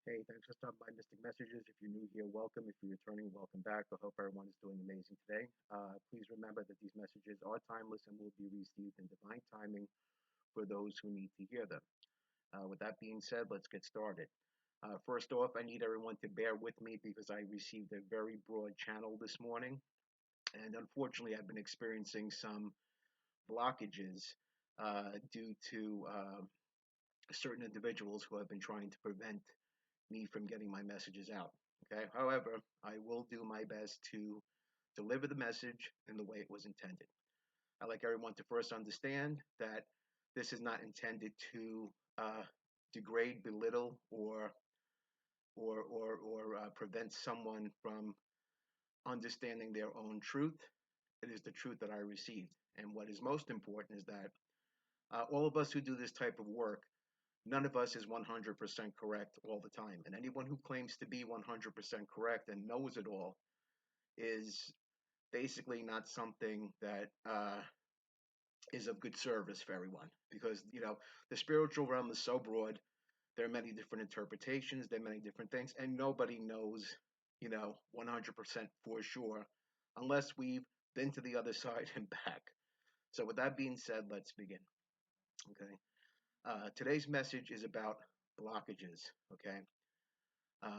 Hey, thanks for stopping by Mystic Messages. If you're new here, welcome. If you're returning, welcome back. I hope everyone is doing amazing today. Please remember that these messages are timeless and will be received in divine timing for those who need to hear them. With that being said, let's get started. First off, I need everyone to bear with me because I received a very broad channel this morning. And unfortunately, I've been experiencing some blockages due to certain individuals who have been trying to prevent me from getting my messages out. Okay. However, I will do my best to deliver the message in the way it was intended. I'd like everyone to first understand that this is not intended to degrade, belittle, or prevent someone from understanding their own truth. It is the truth that I received, and what is most important is that all of us who do this type of work, none of us is 100% correct all the time. And anyone who claims to be 100% correct and knows it all is basically not something that is of good service for everyone. Because, the spiritual realm is so broad. There are many different interpretations, there are many different things, and nobody knows, 100% for sure unless we've been to the other side and back. So, with that being said, let's begin. Okay. Today's message is about blockages. Okay.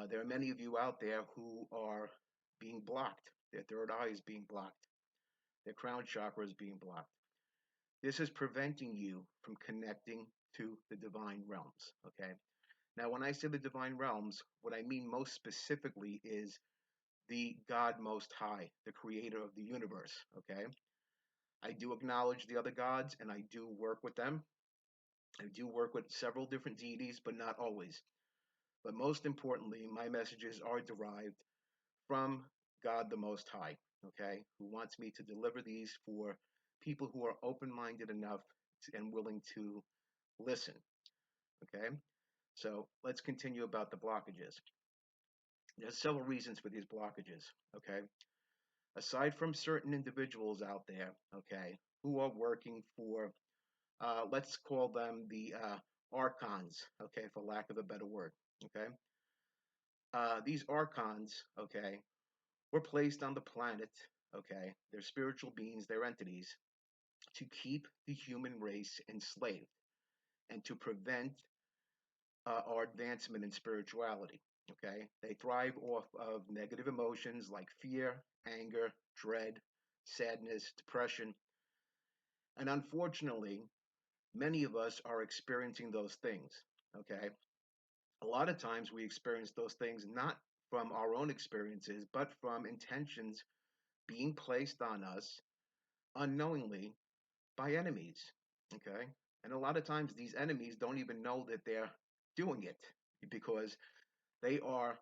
There are many of you out there who are being blocked. Their third eye is being blocked. Their crown chakra is being blocked. This is preventing you from connecting to the divine realms. Okay. Now, when I say the divine realms, what I mean most specifically is the God Most High, the creator of the universe. Okay. I do acknowledge the other gods and I do work with them. I do work with several different deities, but not always. But most importantly, my messages are derived from God the Most High, okay, who wants me to deliver these for people who are open minded enough and willing to listen, okay? So let's continue about the blockages. There's several reasons for these blockages, okay? Aside from certain individuals out there, okay, who are working for, let's call them the archons, okay, for lack of a better word, okay? These archons, okay, were placed on the planet, okay? They're spiritual beings, they're entities, to keep the human race enslaved and to prevent our advancement in spirituality, okay? They thrive off of negative emotions like fear, anger, dread, sadness, depression. And unfortunately, many of us are experiencing those things, okay? A lot of times we experience those things not from our own experiences, but from intentions being placed on us unknowingly by enemies. Okay. And a lot of times these enemies don't even know that they're doing it because they are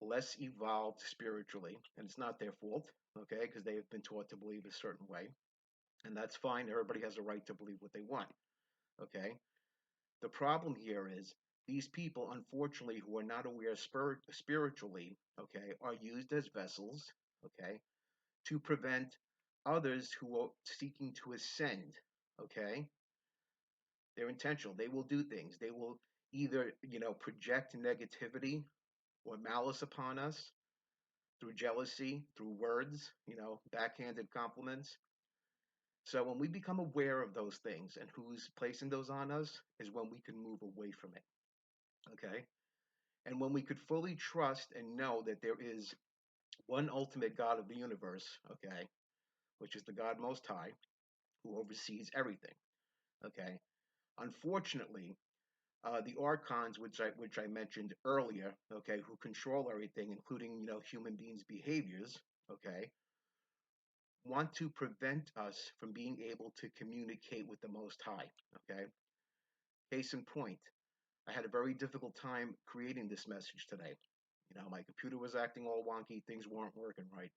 less evolved spiritually. And it's not their fault. Okay. Because they have been taught to believe a certain way. And that's fine. Everybody has a right to believe what they want. Okay. The problem here is these people, unfortunately, who are not aware spiritually, okay, are used as vessels, okay, to prevent others who are seeking to ascend, okay. They're intentional. They will do things. They will either, project negativity or malice upon us through jealousy, through words, backhanded compliments. So when we become aware of those things and who's placing those on us is when we can move away from it. Okay. And when we could fully trust and know that there is one ultimate God of the universe, okay, which is the God Most High, who oversees everything. Okay. Unfortunately, the archons, which I mentioned earlier, okay, who control everything, including human beings' behaviors, okay, want to prevent us from being able to communicate with the Most High. Okay, case in point, I had a very difficult time creating this message today. My computer was acting all wonky, things weren't working right,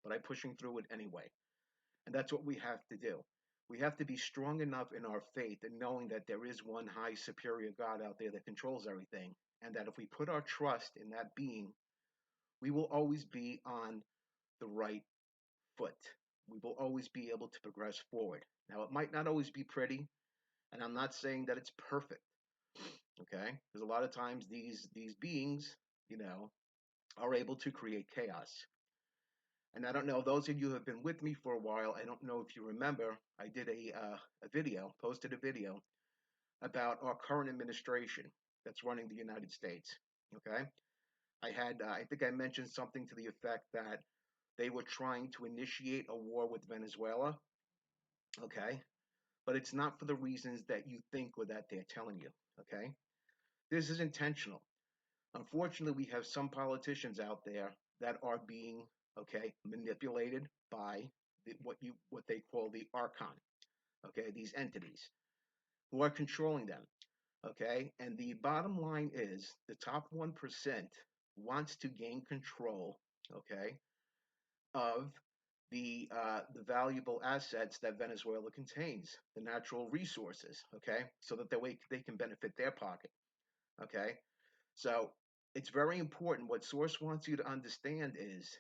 but I'm pushing through it anyway. And that's what we have to do. We have to be strong enough in our faith and knowing that there is one high superior God out there that controls everything. And that if we put our trust in that being, we will always be on the right foot. We will always be able to progress forward. Now, it might not always be pretty, and I'm not saying that it's perfect. Okay? Because a lot of times these beings, you know, are able to create chaos. And I don't know, those of you who have been with me for a while, I don't know if you remember, I did a video, posted a video about our current administration that's running the United States. Okay, I think I mentioned something to the effect that they were trying to initiate a war with Venezuela. Okay, but it's not for the reasons that you think or that they're telling you. Okay, this is intentional. Unfortunately, we have some politicians out there that are being, okay, manipulated by what they call the archon. Okay, these entities who are controlling them. Okay, and the bottom line is the top 1% wants to gain control. Okay, of the valuable assets that Venezuela contains, the natural resources. Okay, so that they can benefit their pocket. Okay, so it's very important. What Source wants you to understand is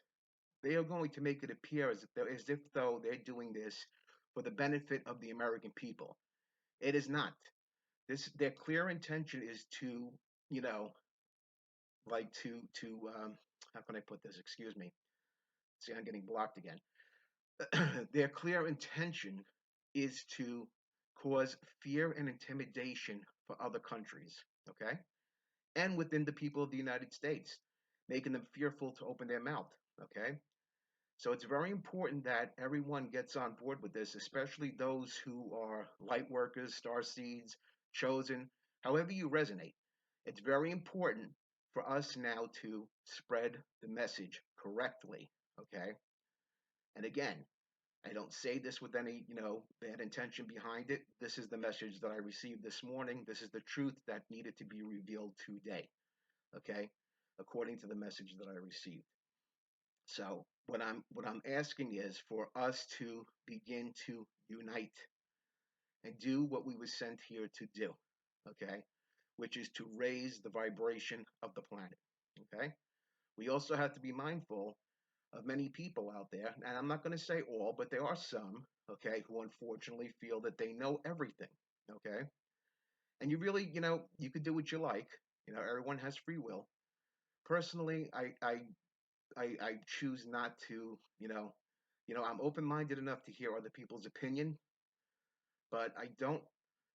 they are going to make it appear as if though they're doing this for the benefit of the American people. It is not. This Their clear intention is to, you know, like to how can I put this? Excuse me. See, I'm getting blocked again. Their clear intention is to cause fear and intimidation for other countries. Okay, and within the people of the United States, making them fearful to open their mouth. Okay, so it's very important that everyone gets on board with this, especially those who are light workers, star seeds, chosen, however you resonate. It's very important for us now to spread the message correctly. Okay, and again, I don't say this with any, bad intention behind it. This is the message that I received this morning. This is the truth that needed to be revealed today. Okay, according to the message that I received. So what I'm asking is for us to begin to unite and do what we were sent here to do. Okay, which is to raise the vibration of the planet. Okay, we also have to be mindful of many people out there, and I'm not going to say all, but there are some, okay, who unfortunately feel that they know everything. Okay, and you really, you could do what you like. Everyone has free will. Personally, I choose not to, I'm open-minded enough to hear other people's opinion, but I don't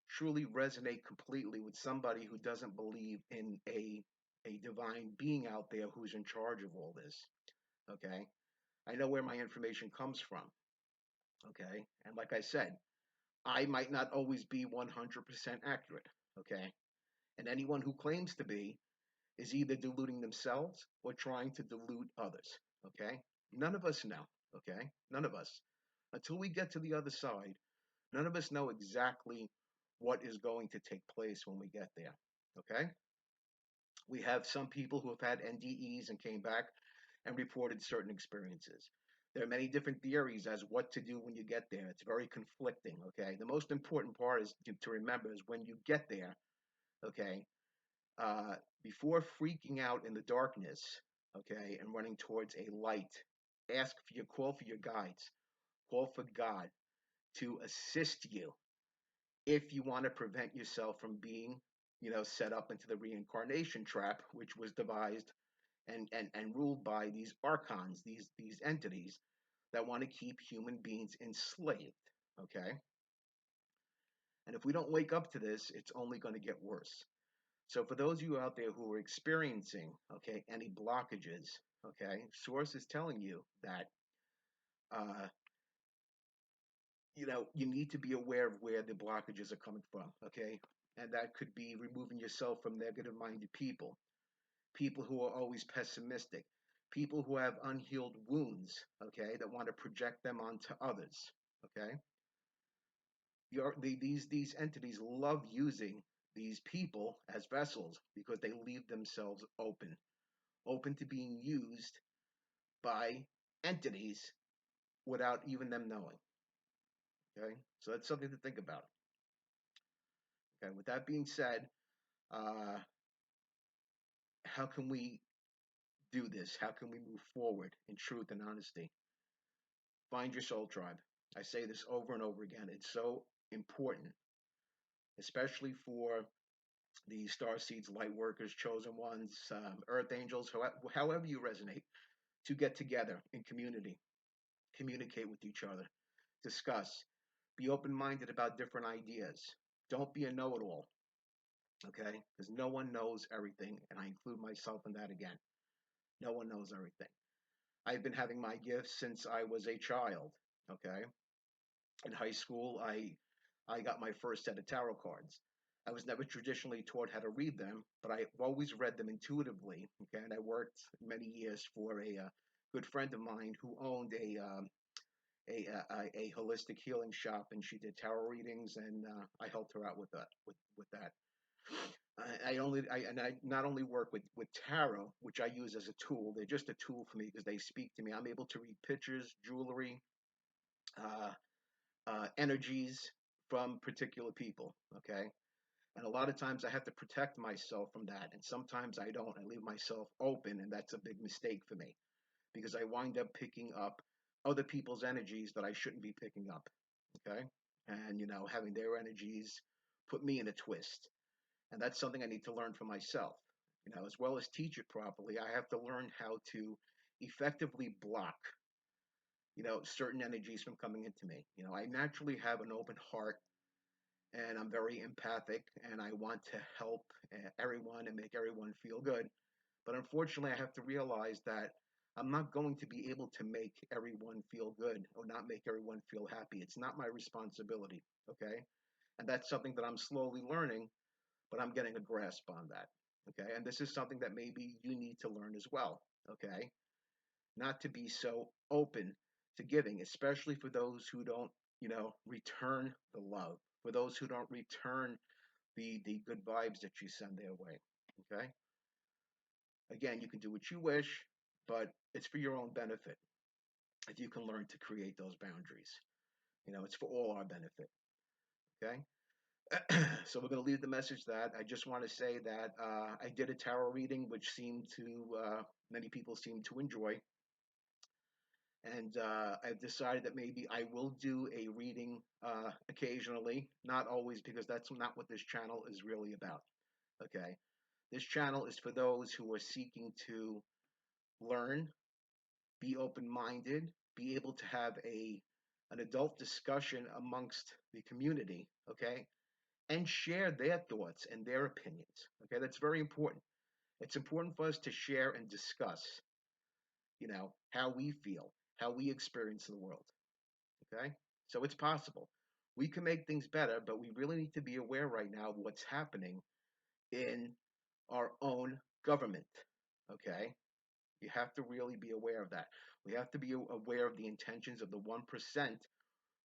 truly resonate completely with somebody who doesn't believe in a divine being out there who's in charge of all this. Okay, I know where my information comes from. Okay, and like I said, I might not always be 100% accurate. Okay, and anyone who claims to be is either deluding themselves or trying to delude others. Okay? None of us know. Okay? None of us. Until we get to the other side, none of us know exactly what is going to take place when we get there. Okay? We have some people who have had NDEs and came back and reported certain experiences. There are many different theories as what to do when you get there. It's very conflicting. Okay? The most important part is to remember is when you get there, okay, uh, before freaking out in the darkness, okay, and running towards a light, call for your guides, call for God to assist you if you want to prevent yourself from being, set up into the reincarnation trap, which was devised and ruled by these archons, these entities that want to keep human beings enslaved. Okay, and if we don't wake up to this, it's only going to get worse. So for those of you out there who are experiencing, okay, any blockages, okay, Source is telling you that, uh, you need to be aware of where the blockages are coming from, okay? And that could be removing yourself from negative-minded people who are always pessimistic, people who have unhealed wounds, okay, that want to project them onto others, okay? These entities love using these people as vessels because they leave themselves open to being used by entities without even them knowing. Okay, so that's something to think about. Okay, with that being said, uh, how can we do this? How can we move forward in truth and honesty? Find your soul tribe. I say this over and over again. It's so important, especially for the star seeds, light workers, chosen ones, earth angels, however you resonate, to get together in community, communicate with each other, discuss, be open minded about different ideas. Don't be a know it all, okay? Because no one knows everything, and I include myself in that again. No one knows everything. I've been having my gifts since I was a child, okay? In high school, I got my first set of tarot cards. I was never traditionally taught how to read them, but I always read them intuitively. Okay, and I worked many years for a good friend of mine who owned a holistic healing shop, and she did tarot readings, and I helped her out with that. With that, I not only work with tarot, which I use as a tool. They're just a tool for me because they speak to me. I'm able to read pictures, jewelry, uh, energies from particular people. Okay, and a lot of times I have to protect myself from that, and sometimes I don't. I leave myself open, and that's a big mistake for me because I wind up picking up other people's energies that I shouldn't be picking up. Okay, and having their energies put me in a twist, and that's something I need to learn for myself. As well as teach it properly, I have to learn how to effectively block certain energies from coming into me. I naturally have an open heart, and I'm very empathic, and I want to help everyone and make everyone feel good. But unfortunately, I have to realize that I'm not going to be able to make everyone feel good or not make everyone feel happy. It's not my responsibility. Okay. And that's something that I'm slowly learning, but I'm getting a grasp on that. Okay. And this is something that maybe you need to learn as well. Okay. Not to be so open to giving, especially for those who don't, return the love, for those who don't return the good vibes that you send their way. Okay. Again, you can do what you wish, but it's for your own benefit if you can learn to create those boundaries. It's for all our benefit. Okay. So we're going to leave the message that I just want to say that I did a tarot reading, which many people seem to enjoy. And I've decided that maybe I will do a reading occasionally, not always, because that's not what this channel is really about. Okay. This channel is for those who are seeking to learn, be open-minded, be able to have an adult discussion amongst the community, okay, and share their thoughts and their opinions. Okay, that's very important. It's important for us to share and discuss, how we feel, how we experience the world. Okay, so it's possible. We can make things better, but we really need to be aware right now of what's happening in our own government. Okay, you have to really be aware of that. We have to be aware of the intentions of the 1%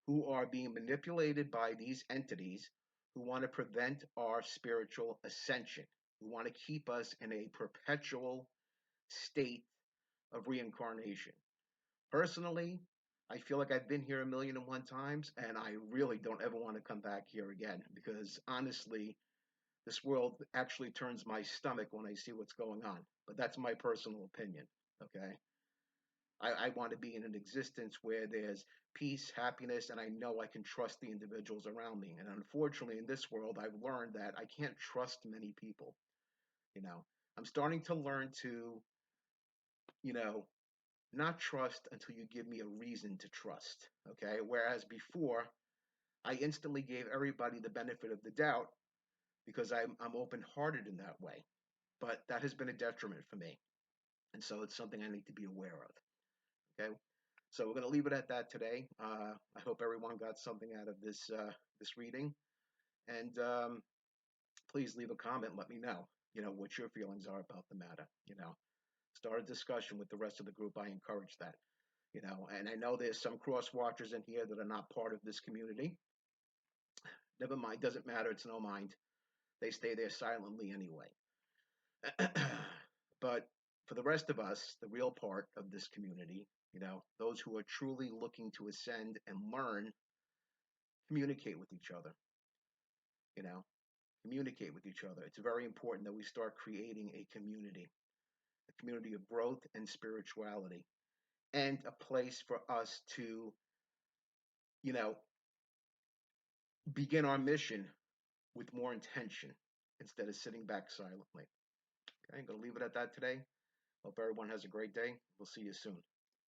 who are being manipulated by these entities who want to prevent our spiritual ascension, who want to keep us in a perpetual state of reincarnation. Personally, I feel like I've been here a million and one times, and I really don't ever want to come back here again because honestly, this world actually turns my stomach when I see what's going on. But that's my personal opinion. Okay. I want to be in an existence where there's peace, happiness, and I know I can trust the individuals around me. And unfortunately, in this world, I've learned that I can't trust many people. You know, I'm starting to learn to, you know, not trust until you give me a reason to trust. Okay. Whereas before, I instantly gave everybody the benefit of the doubt because I'm open hearted in that way. But that has been a detriment for me. And so it's something I need to be aware of. Okay. So we're going to leave it at that today. I hope everyone got something out of this reading, and please leave a comment. Let me know, what your feelings are about the matter. Start a discussion with the rest of the group. I encourage that. And I know there's some cross watchers in here that are not part of this community. Never mind. Doesn't matter. It's no mind. They stay there silently anyway. But for the rest of us, the real part of this community, those who are truly looking to ascend and learn, communicate with each other, you know, communicate with each other. It's very important that we start creating a community of growth and spirituality, and a place for us to, you know, begin our mission with more intention instead of sitting back silently. Okay, I'm going to leave it at that today. Hope everyone has a great day. We'll see you soon.